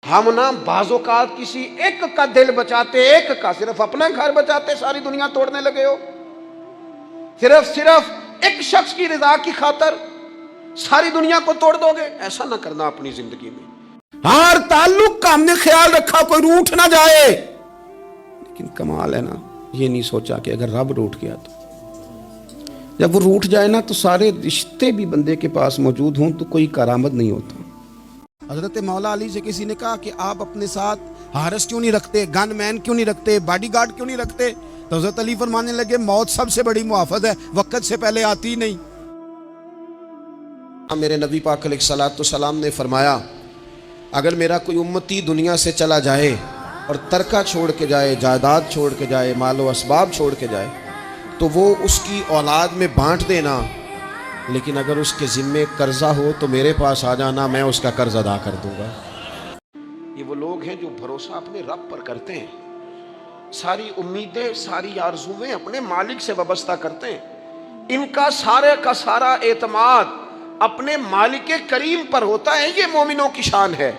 ہم نا بعض اوقات کسی ایک کا دل بچاتے، ایک کا، صرف اپنا گھر بچاتے ساری دنیا توڑنے لگے ہو. صرف ایک شخص کی رضا کی خاطر ساری دنیا کو توڑ دو گے. ایسا نہ کرنا اپنی زندگی میں. ہر تعلق کا ہم نے خیال رکھا کوئی روٹھ نہ جائے، لیکن کمال ہے نا یہ نہیں سوچا کہ اگر رب روٹھ گیا تو جب وہ روٹھ جائے نا تو سارے رشتے بھی بندے کے پاس موجود ہوں تو کوئی کارآمد نہیں ہوتا. حضرت مولا علی سے کسی نے کہا کہ آپ اپنے ساتھ حارس کیوں نہیں رکھتے، گن مین کیوں نہیں رکھتے، باڈی گارڈ کیوں نہیں رکھتے؟ تو حضرت علی فرمانے لگے موت سب سے بڑی محافظ ہے، وقت سے پہلے آتی ہی نہیں. میرے نبی پاک علیہ الصلوۃ والسلام نے فرمایا اگر میرا کوئی امتی دنیا سے چلا جائے اور ترکہ چھوڑ کے جائے، جائیداد چھوڑ کے جائے، مال و اسباب چھوڑ کے جائے تو وہ اس کی اولاد میں بانٹ دینا، لیکن اگر اس کے ذمے قرضہ ہو تو میرے پاس آ جانا، میں اس کا قرض ادا کر دوں گا. یہ وہ لوگ ہیں جو بھروسہ اپنے رب پر کرتے ہیں، ساری امیدیں، ساری آرزویں اپنے مالک سے وابستہ کرتے ہیں. ان کا سارے کا سارا اعتماد اپنے مالک کریم پر ہوتا ہے. یہ مومنوں کی شان ہے.